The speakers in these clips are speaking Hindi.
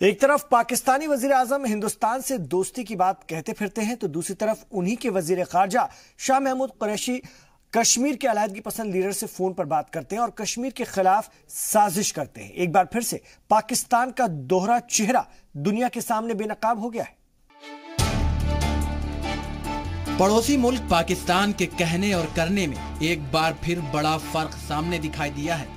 एक तरफ पाकिस्तानी वजीर आजम हिंदुस्तान से दोस्ती की बात कहते फिरते हैं तो दूसरी तरफ उन्हीं के वजीर खारजा शाह महमूद कुरैशी कश्मीर के अलहदगी पसंद लीडर से फोन पर बात करते हैं और कश्मीर के खिलाफ साजिश करते हैं। एक बार फिर से पाकिस्तान का दोहरा चेहरा दुनिया के सामने बेनकाब हो गया है। पड़ोसी मुल्क पाकिस्तान के कहने और करने में एक बार फिर बड़ा फर्क सामने दिखाई दिया है।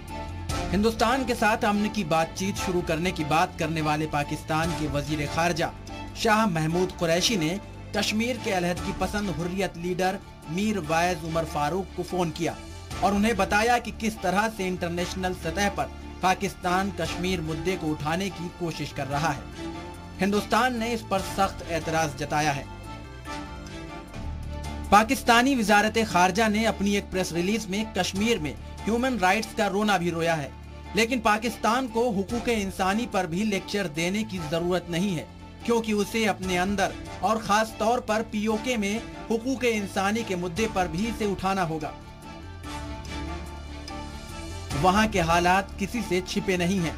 हिंदुस्तान के साथ अमन की बातचीत शुरू करने की बात करने वाले पाकिस्तान के वजीर खारजा शाह महमूद कुरैशी ने कश्मीर के अलहदगी पसंद हुर्रियत लीडर मीर वाइज उमर फारूक को फोन किया और उन्हें बताया कि किस तरह से इंटरनेशनल सतह पर पाकिस्तान कश्मीर मुद्दे को उठाने की कोशिश कर रहा है। हिंदुस्तान ने इस पर सख्त एतराज जताया है। पाकिस्तानी वजारत खारजा ने अपनी एक प्रेस रिलीज में कश्मीर में ह्यूमन राइट्स का रोना भी रोया है, लेकिन पाकिस्तान को हुकूक इंसानी पर भी लेक्चर देने की जरूरत नहीं है, क्योंकि उसे अपने अंदर और खास तौर पर पीओके में हुकूक इंसानी के मुद्दे पर भी इसे उठाना होगा। वहां के हालात किसी से छिपे नहीं हैं।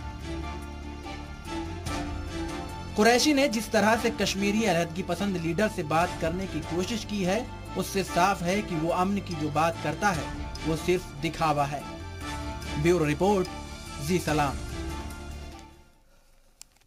कुरैशी ने जिस तरह से कश्मीरी अलहदगी पसंद लीडर से बात करने की कोशिश की है, उससे साफ है कि वो अमन की जो बात करता है वो सिर्फ दिखावा है। ब्यूरो रिपोर्ट, जी सलाम।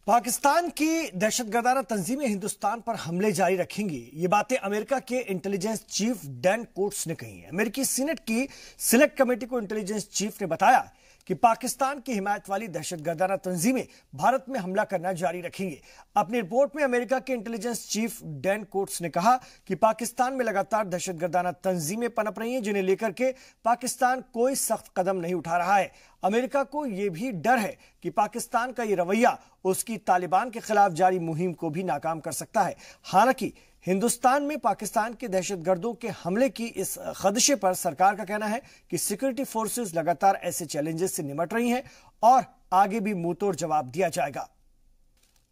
पाकिस्तान की दहशतगर्दाना तंजीमें हिंदुस्तान पर हमले जारी रखेंगी, ये बातें अमेरिका के इंटेलिजेंस चीफ डैन कोट्स ने कही है। अमेरिकी सीनेट की सिलेक्ट कमेटी को इंटेलिजेंस चीफ ने बताया कि पाकिस्तान की हिमायत वाली दहशतगर्दाना तंजीमें भारत में हमला करना जारी रखेंगे। अपनी रिपोर्ट में अमेरिका के इंटेलिजेंस चीफ डैन कोट्स ने कहा कि पाकिस्तान में लगातार दहशतगर्दाना तंजीमें पनप रही हैं, जिन्हें लेकर के पाकिस्तान कोई सख्त कदम नहीं उठा रहा है। अमेरिका को यह भी डर है कि पाकिस्तान का यह रवैया उसकी तालिबान के खिलाफ जारी मुहिम को भी नाकाम कर सकता है। हालांकि हिंदुस्तान में पाकिस्तान के दहशतगर्दों के हमले की इस खदशे पर सरकार का कहना है कि सिक्योरिटी फोर्सेस लगातार ऐसे चैलेंजेस से निपट रही हैं और आगे भी मुंहतोड़ जवाब दिया जाएगा।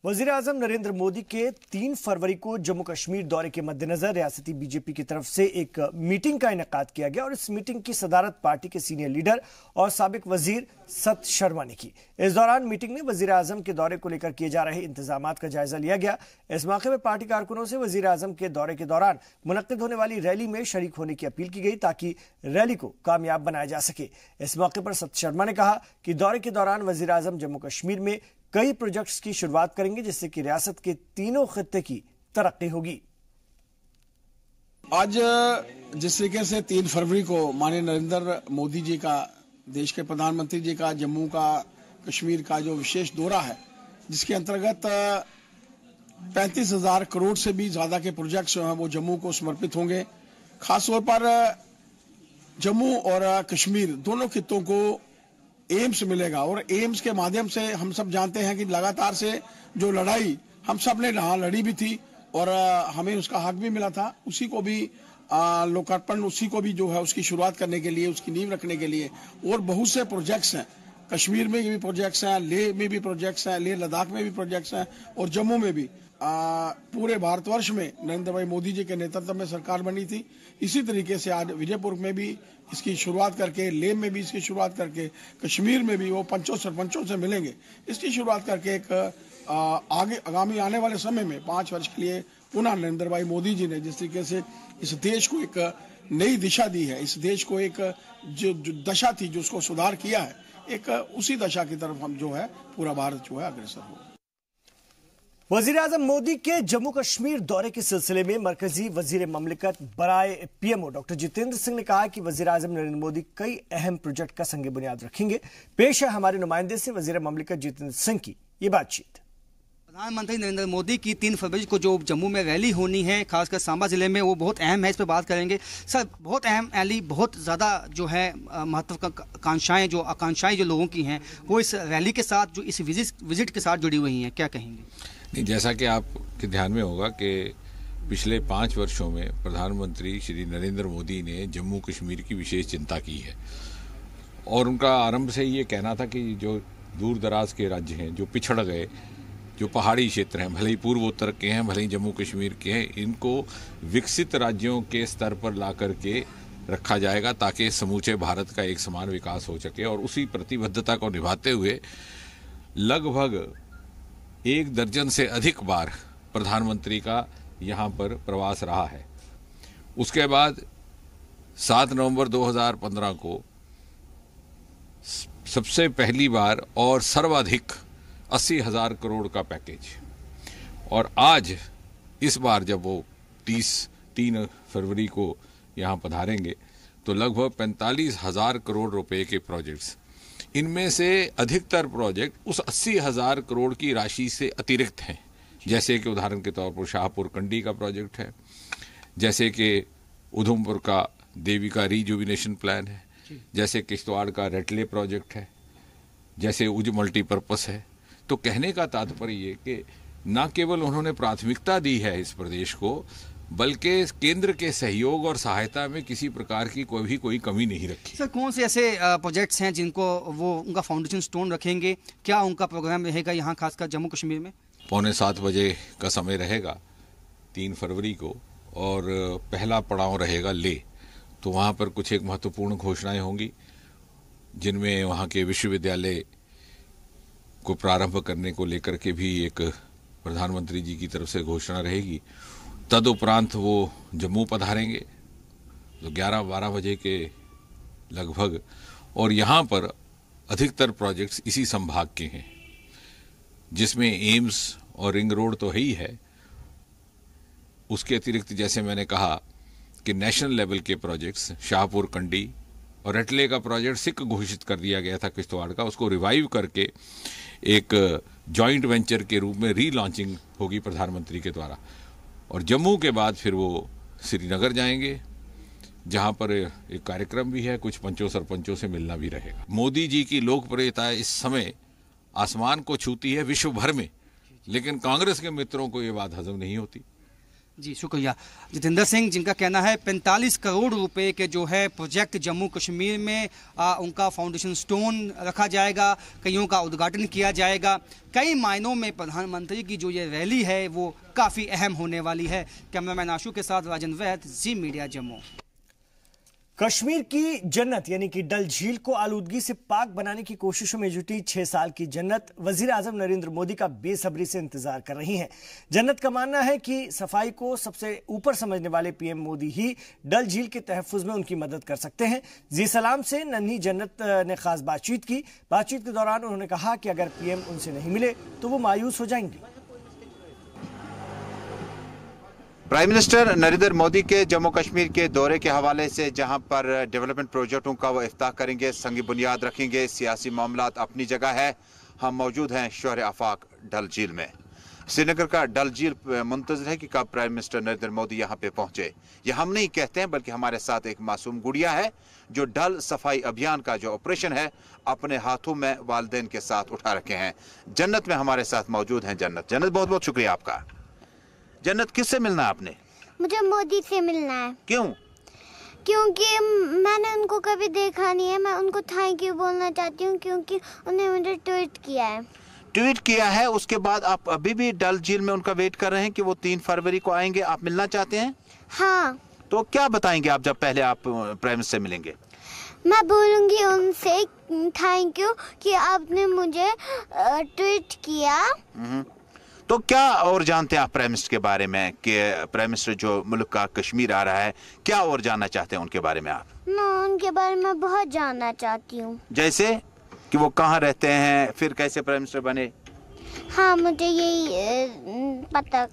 वजीर आजम नरेंद्र मोदी के 3 फरवरी को जम्मू कश्मीर दौरे के मद्देनजर रियासती बीजेपी की तरफ से एक मीटिंग का इनेकाद किया गया और इस मीटिंग की सदारत पार्टी के सीनियर लीडर और साबिक वजीर सत शर्मा ने की। इस दौरान मीटिंग में वजीर आजम के दौरे को लेकर किए जा रहे इंतजामात का जायजा लिया गया। इस मौके पर पार्टी कारकुनों से वजीर आजम के दौरे के दौरान मुनक्किद होने वाली रैली में शरीक होने की अपील की गई ताकि रैली को कामयाब बनाया जा सके। इस मौके पर सत शर्मा ने कहा कि दौरे के दौरान वजीर आजम जम्मू कश्मीर में कई प्रोजेक्ट्स की शुरुआत करेंगे, जिससे कि रियासत के तीनों खित्ते की तरक्की होगी। आज जिस तरीके से 3 फरवरी को माननीय नरेंद्र मोदी जी का, देश के प्रधानमंत्री जी का जम्मू का कश्मीर का जो विशेष दौरा है, जिसके अंतर्गत 35,000 करोड़ से भी ज्यादा के प्रोजेक्ट्स जो हैं वो जम्मू को समर्पित होंगे। खासतौर पर जम्मू और कश्मीर दोनों खित्तों को एम्स मिलेगा और एम्स के माध्यम से हम सब जानते हैं कि लगातार से जो लड़ाई हम सब ने यहाँ लड़ी भी थी और हमें उसका हक भी मिला था, उसी को भी लोकार्पण, उसी को भी जो है उसकी शुरुआत करने के लिए, उसकी नींव रखने के लिए और बहुत से प्रोजेक्ट्स हैं। कश्मीर में भी प्रोजेक्ट्स हैं, लेह में भी प्रोजेक्ट्स हैं, लेह लद्दाख में भी प्रोजेक्ट्स हैं और जम्मू में भी। पूरे भारतवर्ष में नरेंद्र भाई मोदी जी के नेतृत्व में सरकार बनी थी। इसी तरीके से आज विजयपुर में भी इसकी शुरुआत करके, लेह में भी इसकी शुरुआत करके, कश्मीर में भी वो पंचों सरपंचों से मिलेंगे, इसकी शुरुआत करके एक आगे आगामी आने वाले समय में 5 वर्ष के लिए पुनः नरेंद्र भाई मोदी जी ने जिस तरीके से इस देश को एक नई दिशा दी है, इस देश को एक जो दशा थी जो उसको सुधार किया है, एक उसी दशा की तरफ हम जो है पूरा भारत जो है अग्रसर हो। वजीर आजम मोदी के जम्मू कश्मीर दौरे के सिलसिले में मरकजी वजीर ममलिकत बराए पीएमओ डॉक्टर जितेंद्र सिंह ने कहा कि वजीर आजम नरेंद्र मोदी कई अहम प्रोजेक्ट का संग बुनियाद रखेंगे। पेश है हमारे नुमाइंदे से वजीर ममलिकत जितेंद्र सिंह की ये बातचीत। प्रधानमंत्री नरेंद्र मोदी की 3 फरवरी को जो जम्मू में रैली होनी है, खासकर सांबा जिले में, वो बहुत अहम है। इस पर बात करेंगे सर। बहुत अहम रैली, बहुत ज़्यादा जो है महत्वाकांक्षाएं, जो आकांक्षाएं जो लोगों की हैं वो इस रैली के साथ, जो इस विजिट के साथ जुड़ी हुई हैं, क्या कहेंगे? नहीं, जैसा कि आपके ध्यान में होगा कि पिछले 5 वर्षों में प्रधानमंत्री श्री नरेंद्र मोदी ने जम्मू कश्मीर की विशेष चिंता की है और उनका आरंभ से ये कहना था कि जो दूर दराज के राज्य हैं, जो पिछड़ गए, जो पहाड़ी क्षेत्र हैं, भले ही पूर्वोत्तर के हैं, भले ही जम्मू कश्मीर के हैं, इनको विकसित राज्यों के स्तर पर ला करके रखा जाएगा ताकि समूचे भारत का एक समान विकास हो सके। और उसी प्रतिबद्धता को निभाते हुए लगभग 1 दर्जन से अधिक बार प्रधानमंत्री का यहाँ पर प्रवास रहा है। उसके बाद 7 नवंबर 2015 को सबसे पहली बार और सर्वाधिक 80,000 करोड़ का पैकेज, और आज इस बार जब वो 3 फरवरी को यहाँ पधारेंगे तो लगभग 45,000 करोड़ रुपए के प्रोजेक्ट्स, इनमें से अधिकतर प्रोजेक्ट उस 80,000 करोड़ की राशि से अतिरिक्त हैं। जैसे कि उदाहरण के तौर पर शाहपुर कंडी का प्रोजेक्ट है, जैसे कि उधमपुर का देविका रिजुविनेशन प्लान है, जैसे किश्तवाड़ का रेटले प्रोजेक्ट है, जैसे उज मल्टीपर्पस है। तो कहने का तात्पर्य ये कि न केवल उन्होंने प्राथमिकता दी है इस प्रदेश को, बल्कि केंद्र के सहयोग और सहायता में किसी प्रकार की कोई कमी नहीं रखी। सर, कौन से ऐसे प्रोजेक्ट्स हैं जिनको वो उनका फाउंडेशन स्टोन रखेंगे? क्या उनका प्रोग्राम रहेगा यहाँ खासकर जम्मू कश्मीर में? 6:45 बजे का समय रहेगा 3 फरवरी को, और पहला पड़ाव रहेगा ले। तो वहाँ पर कुछ एक महत्वपूर्ण घोषणाएं होंगी, जिनमें वहाँ के विश्वविद्यालय को प्रारंभ करने को लेकर के भी एक प्रधानमंत्री जी की तरफ से घोषणा रहेगी। तदुपरांत वो जम्मू पधारेंगे तो 11-12 बजे के लगभग, और यहाँ पर अधिकतर प्रोजेक्ट्स इसी संभाग के हैं, जिसमें एम्स और रिंग रोड तो है ही है। उसके अतिरिक्त जैसे मैंने कहा कि नेशनल लेवल के प्रोजेक्ट्स, शाहपुर कंडी और रटले का प्रोजेक्ट सिक घोषित कर दिया गया था किश्तवाड़ का, उसको रिवाइव करके एक जॉइंट वेंचर के रूप में रीलॉन्चिंग होगी प्रधानमंत्री के द्वारा। और जम्मू के बाद फिर वो श्रीनगर जाएंगे, जहां पर एक कार्यक्रम भी है, कुछ पंचों सरपंचों से मिलना भी रहेगा। मोदी जी की लोकप्रियता इस समय आसमान को छूती है विश्व भर में, लेकिन कांग्रेस के मित्रों को ये बात हजम नहीं होती। जी शुक्रिया। जितेंद्र सिंह, जिनका कहना है 45 करोड़ रुपए के जो है प्रोजेक्ट जम्मू कश्मीर में उनका फाउंडेशन स्टोन रखा जाएगा, कईयों का उद्घाटन किया जाएगा। कई मायनों में प्रधानमंत्री की जो ये रैली है वो काफ़ी अहम होने वाली है। कैमरामैन आशु के साथ राजन वैद, जी मीडिया जम्मू। कश्मीर की जन्नत यानी कि डल झील को आलूदगी से पाक बनाने की कोशिशों में जुटी 6 साल की जन्नत वजीर आजम नरेंद्र मोदी का बेसब्री से इंतजार कर रही हैं। जन्नत का मानना है कि सफाई को सबसे ऊपर समझने वाले पीएम मोदी ही डल झील के तहफ्फुज में उनकी मदद कर सकते हैं। जी सलाम से नन्ही जन्नत ने खास बातचीत की। बातचीत के दौरान उन्होंने कहा कि अगर पीएम उनसे नहीं मिले तो वो मायूस हो जाएंगी। प्राइम मिनिस्टर नरेंद्र मोदी के जम्मू कश्मीर के दौरे के हवाले से जहां पर डेवलपमेंट प्रोजेक्टों का वो इफ्ताह करेंगे, संगी बुनियाद रखेंगे, सियासी मामलात अपनी जगह है। हम मौजूद हैं शोहर आफाक डल झील में। श्रीनगर का डल झील मुंतज़िर है कि कब प्राइम मिनिस्टर नरेंद्र मोदी यहाँ पे पहुंचे। ये हम नहीं कहते हैं, बल्कि हमारे साथ एक मासूम गुड़िया है जो डल सफाई अभियान का जो ऑपरेशन है अपने हाथों में वालिदैन के साथ उठा रखे हैं। जन्नत में हमारे साथ मौजूद हैं। जन्नत, बहुत बहुत शुक्रिया आपका। जन्नत, किससे मिलना है आपने? मुझे मोदी से मिलना है। क्यों? क्योंकि मैंने उनको कभी देखा नहीं है। मैं उनको थैंक यू बोलना चाहती हूँ क्योंकि उन्होंने मुझे ट्वीट किया है। ट्वीट किया है, उसके बाद आप अभी भी डल झील में उनका वेट कर रहे हैं कि वो 3 फरवरी को आएंगे, आप मिलना चाहते हैं? हाँ। तो क्या बताएंगे आप जब पहले आप प्राइम मिनिस्टर से मिलेंगे? मैं बोलूँगी उनसे थैंक यू कि आपने मुझे ट्वीट किया। तो क्या और जानते हैं आप प्राइम मिनिस्टर के बारे में कि प्राइम मिनिस्टर जो मुल्क का कश्मीर आ रहा है, क्या और जानना चाहते हैं उनके बारे में आप? मैं उनके बारे में बहुत जानना चाहती हूँ। जैसे कि वो कहाँ रहते हैं, फिर कैसे प्राइम मिनिस्टर बने? हाँ, मुझे यही पता।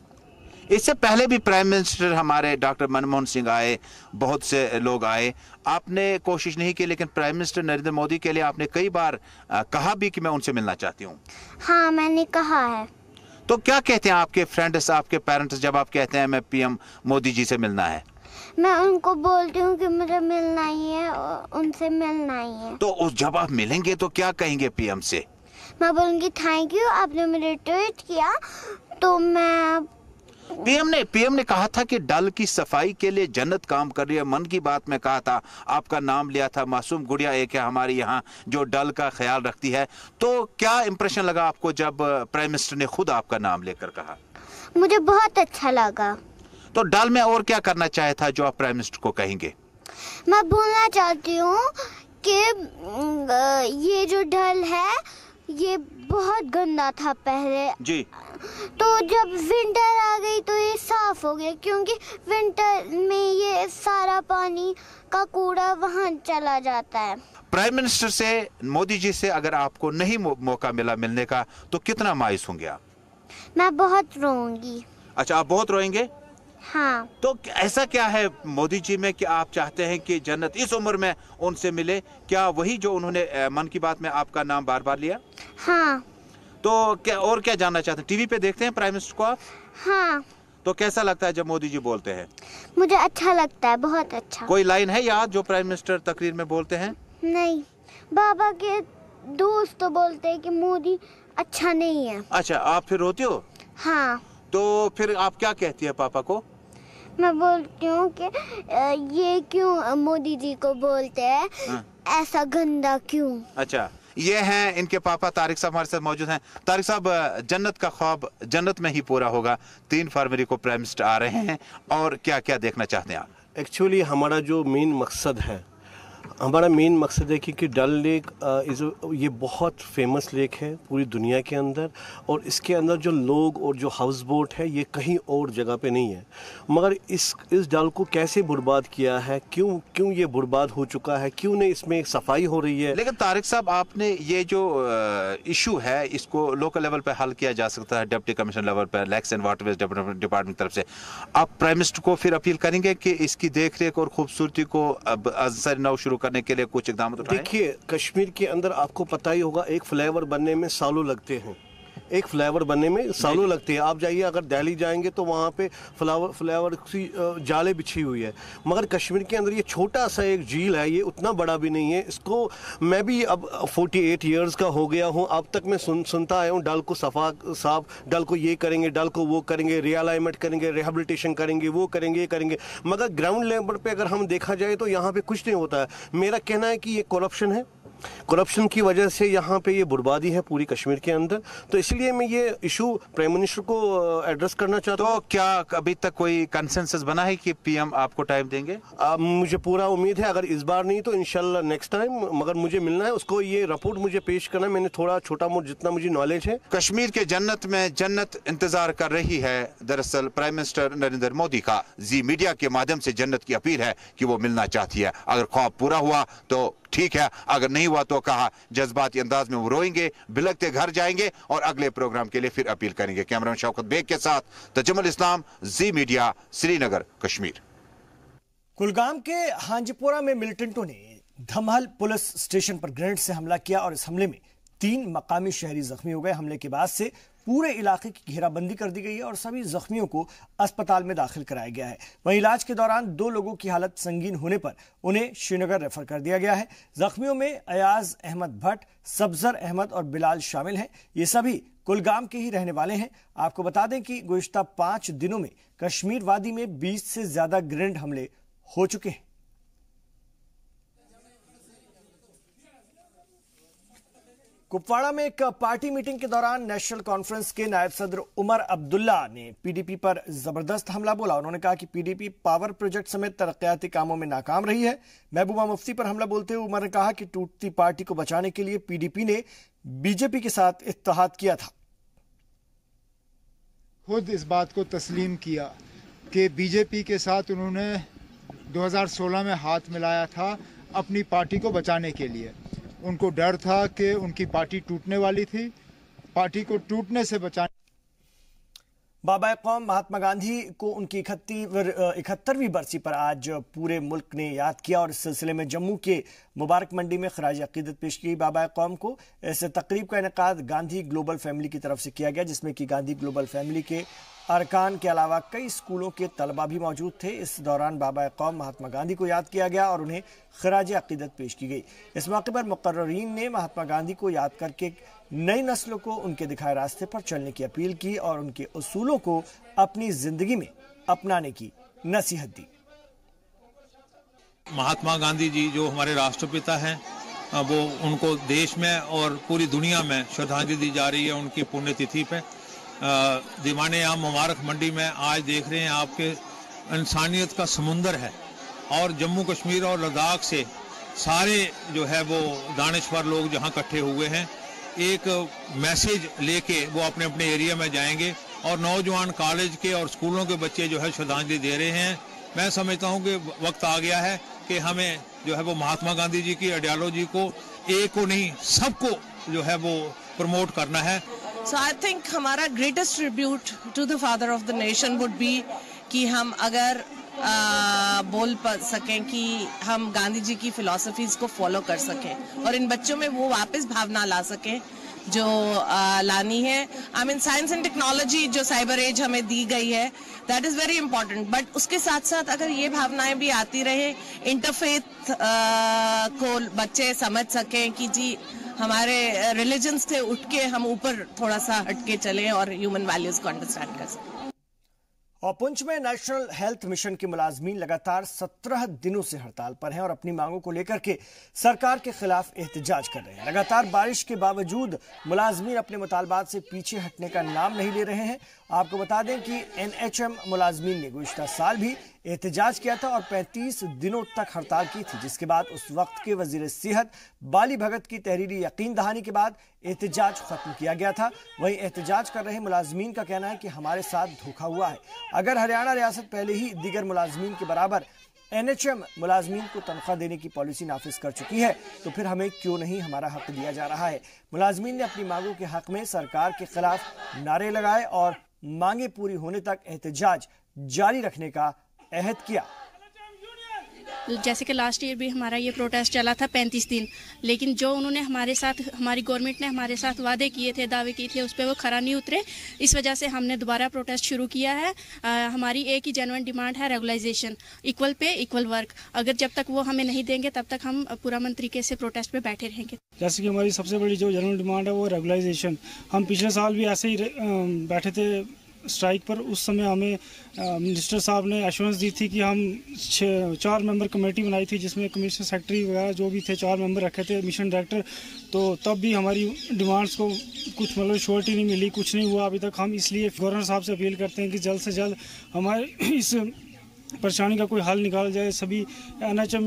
इससे पहले भी प्राइम मिनिस्टर हमारे डॉक्टर मनमोहन सिंह आए, बहुत से लोग आए, आपने कोशिश नहीं की, लेकिन प्राइम मिनिस्टर नरेंद्र मोदी के लिए आपने कई बार कहा भी कि मैं उनसे मिलना चाहती हूँ। हाँ, मैंने कहा है। तो क्या कहते हैं आपके फ्रेंड्स, आपके पेरेंट्स जब आप कहते हैं मैं पीएम मोदी जी से मिलना है? मैं उनको बोलती हूँ कि मुझे मिलना ही है, उनसे मिलना ही है। तो उस जब आप मिलेंगे तो क्या कहेंगे पीएम से? मैं बोलूँगी थैंक यू, आपने मुझे ट्वीट किया तो मैं। पीएम ने कहा था कि डल की सफाई के लिए जन्नत काम कर रही है। मन की बात में कहा था, आपका नाम लिया था। मासूम गुड़िया एक है हमारी यहाँ जो डल का ख्याल रखती है। तो क्या इंप्रेशन लगा आपको जब प्राइम मिनिस्टर ने खुद आपका नाम लेकर कहा? मुझे बहुत अच्छा लगा। तो डल में और क्या करना चाहे था जो आप प्राइम मिनिस्टर को कहेंगे? मैं बोलना चाहती हूँ कि ये जो डल है ये बहुत गंदा था पहले जी। तो जब विंटर आ गई तो ये साफ हो गया, क्योंकि विंटर में ये सारा पानी का कूड़ा वहाँ चला जाता है। प्राइम मिनिस्टर से, मोदी जी से अगर आपको नहीं मौका मिला मिलने का तो कितना मायूस होंगे आप? मैं बहुत रोऊंगी। अच्छा, आप बहुत रोएंगे? हाँ। तो ऐसा क्या है मोदी जी में कि आप चाहते हैं कि जन्नत इस उम्र में उनसे मिले? क्या वही जो उन्होंने मन की बात में आपका नाम बार बार लिया? हाँ। तो क्या और क्या जानना चाहते हैं? टीवी पे देखते हैं प्राइम मिनिस्टर को आप? हाँ। तो कैसा लगता है जब मोदी जी बोलते हैं? मुझे अच्छा लगता है, बहुत अच्छा। कोई लाइन है याद जो प्राइम मिनिस्टर तकरीर में बोलते हैं? नहीं, बाबा के दोस्त तो बोलते हैं कि मोदी अच्छा नहीं है। अच्छा, आप फिर रोती हो? हाँ। तो फिर आप क्या कहती है पापा को? मैं बोलती हूँ कि ये क्यों मोदी जी को बोलते हैं? हाँ। ऐसा गंदा क्यों? अच्छा, ये हैं इनके पापा तारिक साहब हमारे साथ मौजूद हैं। तारिक साहब, जन्नत का ख्वाब जन्नत में ही पूरा होगा। 3 फरवरी को प्राइम मिनिस्टर आ रहे हैं और क्या क्या देखना चाहते हैं आप? एक्चुअली हमारा जो मेन मकसद है कि डल लेक ये बहुत फेमस लेक है पूरी दुनिया के अंदर, और इसके अंदर जो लोग और जो हाउस बोट है ये कहीं और जगह पे नहीं है। मगर इस डल को कैसे बर्बाद किया है, क्यों ये बर्बाद हो चुका है, क्यों नहीं इसमें सफाई हो रही है? लेकिन तारिक साहब, आपने ये जो इशू है इसको लोकल लेवल पे हल किया जा सकता है, डिप्टी कमिश्नर लेवल पे, लैक्स एंड वाटरवेज डिपार्टमेंट की तरफ से। आप प्राइम मिनिस्टर को फिर अपील करेंगे कि इसकी देखरेख और खूबसूरती को असर नौ शुरू करने के लिए कुछ इकदाम उठाएं? देखिए, कश्मीर के अंदर आपको पता ही होगा एक फ्लाईओवर बनने में सालों लगते हैं। आप जाइए, अगर दिल्ली जाएंगे तो वहाँ पे फ्लाईओवर की जाले बिछी हुई है। मगर कश्मीर के अंदर ये छोटा सा एक झील है, ये उतना बड़ा भी नहीं है। इसको मैं भी अब 48 इयर्स का हो गया हूँ, अब तक मैं सुनता आया हूँ डल को साफ, डल को ये करेंगे, डल को वो करेंगे, रिअलाइनमेंट करेंगे, रिहेबिलिटेशन करेंगे, वो करेंगे, ये करेंगे। मगर ग्राउंड लेवल पे अगर हम देखा जाए तो यहाँ पे कुछ नहीं होता है। मेरा कहना है कि ये करप्शन है, करप्शन की वजह से यहाँ पे ये बर्बादी है पूरी कश्मीर के अंदर। तो इसलिए मैं ये इशू प्राइम मिनिस्टर को एड्रेस करना चाहता हूँ। तो क्या अभी तक कोई कंसेंसस बना है कि पीएम आपको टाइम देंगे? मुझे पूरा उम्मीद है, अगर इस बार नहीं तो इंशाल्लाह नेक्स्ट टाइम। मगर मुझे मिलना है, उसको ये रिपोर्ट मुझे पेश करना है। मैंने थोड़ा छोटा मोटा जितना मुझे नॉलेज है। कश्मीर के जन्नत में जन्नत इंतजार कर रही है। दरअसल प्राइम मिनिस्टर नरेंद्र मोदी का जी मीडिया के माध्यम से जन्नत की अपील है कि वो मिलना चाहती है। अगर ख्वाब पूरा हुआ तो ठीक है, अगर नहीं हुआ तो कहा जज्बाती अंदाज में वो रोएंगे, बिलखते घर जाएंगे और अगले प्रोग्राम के लिए फिर अपील करेंगे। कैमरामैन शौकत बेग के साथ तजम्मुल इस्लाम, जी मीडिया, श्रीनगर, कश्मीर। कुलगाम के हांजीपोरा में मिलिटेंटों ने धमहल पुलिस स्टेशन पर ग्रेनेड से हमला किया और इस हमले में 3 मकामी शहरी जख्मी हो गए। हमले के बाद से पूरे इलाके की घेराबंदी कर दी गई है और सभी जख्मियों को अस्पताल में दाखिल कराया गया है। वहीं इलाज के दौरान 2 लोगों की हालत संगीन होने पर उन्हें श्रीनगर रेफर कर दिया गया है। जख्मियों में अयाज अहमद भट्ट, सब्जर अहमद और बिलाल शामिल हैं। ये सभी कुलगाम के ही रहने वाले हैं। आपको बता दें कि गुज़िश्ता 5 दिनों में कश्मीर वादी में 20 से ज्यादा ग्रेनेड हमले हो चुके हैं। कुपवाड़ा में एक पार्टी मीटिंग के दौरान नेशनल कॉन्फ्रेंस के नायब सदर उमर अब्दुल्ला ने पीडीपी पर जबरदस्त हमला बोला। उन्होंने कहा कि पीडीपी पावर प्रोजेक्ट समेत तरक्याती कामों में नाकाम रही है। महबूबा मुफ्ती पर हमला बोलते हुए उमर ने कहा कि टूटती पार्टी को बचाने के लिए पीडीपी ने बीजेपी के साथ इत्तेहाद किया था। खुद इस बात को तस्लीम किया कि बीजेपी के साथ उन्होंने 2016 में हाथ मिलाया था अपनी पार्टी को बचाने के लिए। उनको डर था कि उनकी पार्टी टूटने वाली थी, पार्टी को टूटने से बचाने। बाबा कौम महात्मा गांधी को उनकी 71वीं बरसी पर आज पूरे मुल्क ने याद किया और इस सिलसिले में जम्मू के मुबारक मंडी में खराज अकीदत पेश की बाबा कौम को। इस तकरीब का इनेकाद गांधी ग्लोबल फैमिली की तरफ से किया गया, जिसमें कि गांधी ग्लोबल फैमिली के अरकान के अलावा कई स्कूलों के तलबा भी मौजूद थे। इस दौरान बाबा कौम महात्मा गांधी को याद किया गया और उन्हें खराज अकीदत पेश की गई। इस मौके पर मुकर्ररीन ने महात्मा गांधी को याद करके नई नस्लों को उनके दिखाए रास्ते पर चलने की अपील की और उनके उसूलों को अपनी जिंदगी में अपनाने की नसीहत दी। महात्मा गांधी जी जो हमारे राष्ट्रपिता हैं, वो उनको देश में और पूरी दुनिया में श्रद्धांजलि दी जा रही है उनकी पुण्यतिथि पे। दीवाने आम मुबारक मंडी में आज देख रहे हैं आपके इंसानियत का समुंदर है और जम्मू कश्मीर और लद्दाख से सारे जो है वो दानिश्वर लोग जहां इकट्ठे हुए हैं एक मैसेज लेके वो अपने अपने एरिया में जाएंगे और नौजवान कॉलेज के और स्कूलों के बच्चे जो है श्रद्धांजलि दे रहे हैं। मैं समझता हूं कि वक्त आ गया है कि हमें जो है वो महात्मा गांधी जी की आइडियोलॉजी को एक को नहीं सबको जो है वो प्रमोट करना है। So I think हमारा greatest tribute to the father of the nation would be कि हम अगर बोल सकें कि हम गांधी जी की फिलॉसफीज को फॉलो कर सकें और इन बच्चों में वो वापस भावना ला सकें जो लानी है। I mean science and technology जो साइबर एज हमें दी गई है that is very important, but उसके साथ साथ अगर ये भावनाएं भी आती रहे, इंटरफेथ को बच्चे समझ सकें कि जी हमारे रिलीजन से उठ के हम ऊपर थोड़ा सा हटके चलें और ह्यूमन वैल्यूज को अंडरस्टैंड कर सकें। और पुंछ में नेशनल हेल्थ मिशन के मुलाजमीन लगातार 17 दिनों से हड़ताल पर हैं और अपनी मांगों को लेकर के सरकार के खिलाफ एहतजाज कर रहे हैं। लगातार बारिश के बावजूद मुलाजमीन अपने मुतालबात से पीछे हटने का नाम नहीं ले रहे हैं। आपको बता दें कि NHM मुलाजमीन ने गुज़िश्ता साल भी एहतजाज किया था और 35 दिनों तक हड़ताल की थी, जिसके बाद उस वक्त के वजीर सेहत बाली भगत की तहरीरी यकीन दहानी के बाद एहतजाज खत्म किया गया था। वहीं एहतजाज कर रहे मुलाजमीन का कहना है कि हमारे साथ धोखा हुआ है। अगर हरियाणा रियासत पहले ही दीगर मुलाजमीन के बराबर NHM मुलाजमीन को तनख्वाह देने की पॉलिसी नाफिज कर चुकी है तो फिर हमें क्यों नहीं हमारा हक दिया जा रहा है। मुलाजमीन ने अपनी मांगों के हक में सरकार के खिलाफ नारे लगाए और मांगे पूरी होने तक एहतजाज जारी रखने का अहद किया। जैसे कि लास्ट ईयर भी हमारा ये प्रोटेस्ट चला था 35 दिन, लेकिन जो उन्होंने हमारे साथ, हमारी गवर्नमेंट ने हमारे साथ वादे किए थे, दावे किए थे, उस पर वो खरा नहीं उतरे। इस वजह से हमने दोबारा प्रोटेस्ट शुरू किया है। हमारी एक ही जेन्युइन डिमांड है, regularisation, equal pay equal work. अगर जब तक वो हमें नहीं देंगे तब तक हम पुरअमन तरीके से प्रोटेस्ट पे बैठे रहेंगे। जैसे कि हमारी सबसे बड़ी जो जेन्युइन डिमांड है वो रेगुलाइजेशन। हम पिछले साल भी ऐसे ही बैठे थे स्ट्राइक पर। उस समय हमें मिनिस्टर साहब ने एश्योरेंस दी थी कि हम 4 मेंबर कमेटी बनाई थी जिसमें कमिश्नर सेक्रेटरी वगैरह जो भी थे 4 मेंबर रखे थे, मिशन डायरेक्टर। तो तब भी हमारी डिमांड्स को कुछ मतलब श्योरिटी नहीं मिली, कुछ नहीं हुआ अभी तक। हम इसलिए गवर्नर साहब से अपील करते हैं कि जल्द से जल्द हमारे इस परेशानी का कोई हल निकाला जाए। सभी NHM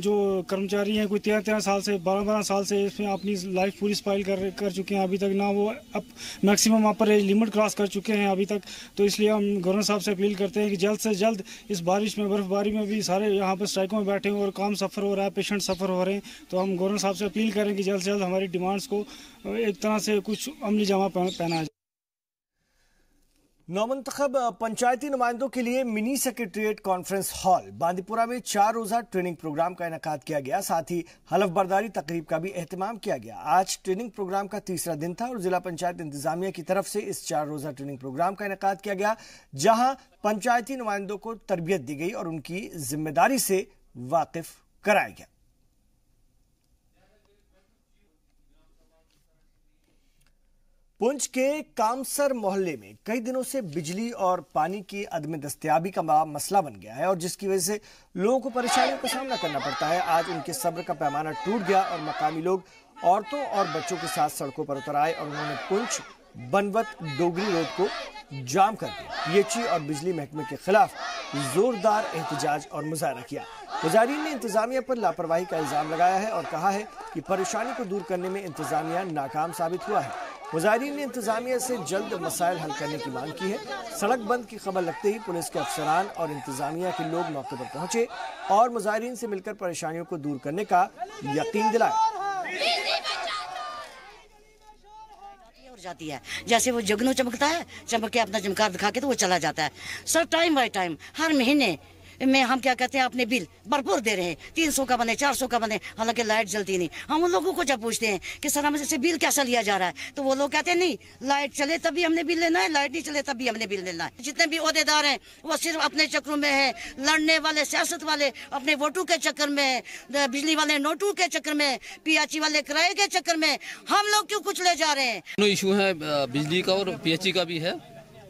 जो कर्मचारी हैं कोई 13 साल से 12 साल से इसमें अपनी लाइफ पूरी स्पाइल कर चुके हैं। अभी तक ना वो अब मैक्सिमम अपर एज लिमिट क्रॉस कर चुके हैं अभी तक। तो इसलिए हम गवर्नर साहब से अपील करते हैं कि जल्द से जल्द इस बारिश में, बर्फबारी में भी सारे यहाँ पर स्ट्राइकों में बैठे हैं और काम सफ़र हो रहा है, पेशेंट सफ़र हो रहे हैं। तो हम गवर्नर साहब से अपील करें कि जल्द से जल्द हमारी डिमांड्स को एक तरह से कुछ अमली जामा पहना जाए। नौमंतखब पंचायती नुमाइंदों के लिए mini secretariat conference hall Bandipora में 4 रोजा ट्रेनिंग प्रोग्राम का इनेकाद किया गया। साथ ही हलफ बर्दारी तकरीब का भी एहतमाम किया गया। आज ट्रेनिंग प्रोग्राम का तीसरा दिन था और जिला पंचायत इंतजामिया की तरफ से इस 4 रोजा ट्रेनिंग प्रोग्राम का इनेकाद किया गया, जहां पंचायती नुमाइंदों को तरबियत दी गई और उनकी जिम्मेदारी से वाकिफ कराया गया। पुंछ के कामसर मोहल्ले में कई दिनों से बिजली और पानी की अदम दस्तयाबी का मसला बन गया है और जिसकी वजह से लोगों को परेशानियों का सामना करना पड़ता है। आज उनके सब्र का पैमाना टूट गया और मकामी लोग औरतों और बच्चों के साथ सड़कों पर उतर आए और उन्होंने पुंछ बनवत डोगरी रोड को जाम कर दिया। PHE और बिजली महकमे के खिलाफ जोरदार एहतजाज और मुजाहरा किया। मुजाहिरीन ने इंतजामिया पर लापरवाही का इल्जाम लगाया है और कहा है कि परेशानी को दूर करने में इंतजामिया नाकाम साबित हुआ है। मुजाहिरीन ने इंतजामिया से जल्द मसाइल हल करने की मांग की है। सड़क बंद की खबर लगते ही पुलिस के अफसरान और इंतजामिया के लोग मौके पर पहुंचे और मुजाहिरीन से मिलकर परेशानियों को दूर करने का यकीन दिलाया। जाती है जैसे वो जगनू चमकता है, चमक के अपना चमकार दिखा के तो वो चला जाता है। सर टाइम बाय टाइम हर महीने में हम क्या कहते हैं अपने बिल भरपूर दे रहे हैं, 300 का बने 400 का बने, हालांकि लाइट जलती नहीं। हम उन लोगों को जब पूछते हैं कि सर हमें से बिल कैसा लिया जा रहा है, तो वो लोग कहते हैं नहीं, लाइट चले तभी हमने बिल लेना है, लाइट नहीं चले तभी हमने बिल लेना है। जितने भी ओहदेदार हैं वो सिर्फ अपने चक्रों में है, लड़ने वाले सियासत वाले अपने वोटों के चक्कर में, बिजली वाले नोटों के चक्कर में, PHE वाले किराए के चक्कर में, हम लोग क्यों कुछ ले जा रहे हैं। दोनों इशू है, बिजली का और PHE का भी है।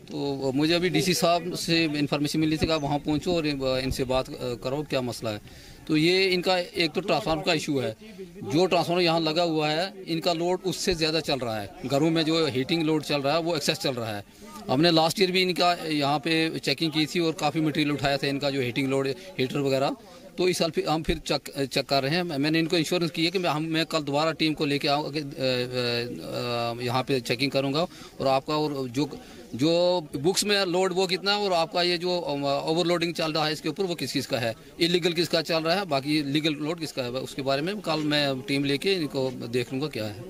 तो मुझे अभी DC साहब से इन्फॉर्मेशन मिली थी कि आप वहाँ पहुँचो और इनसे बात करो क्या मसला है। तो ये इनका एक तो ट्रांसफार्मर का इशू है, जो ट्रांसफार्मर यहाँ लगा हुआ है इनका लोड उससे ज़्यादा चल रहा है। घरों में जो हीटिंग लोड चल रहा है वो एक्सेस चल रहा है। हमने लास्ट ईयर भी इनका यहाँ पे चेकिंग की थी और काफ़ी मटेरियल उठाया था इनका, जो हीटिंग लोड हीटर वगैरह तो इस साल हम फिर चेक कर रहे हैं। मैंने इनको इंश्योरेंस की है कि मैं कल दोबारा टीम को लेके आऊँगा, यहाँ पे चेकिंग करूँगा और आपका और जो बुक्स में लोड वो कितना है और आपका ये जो ओवरलोडिंग चल रहा है इसके ऊपर वो किस का है, इलीगल किसका चल रहा है, बाकी लीगल लोड किसका है, उसके बारे में कल मैं टीम लेके इनको देख लूँगा क्या है।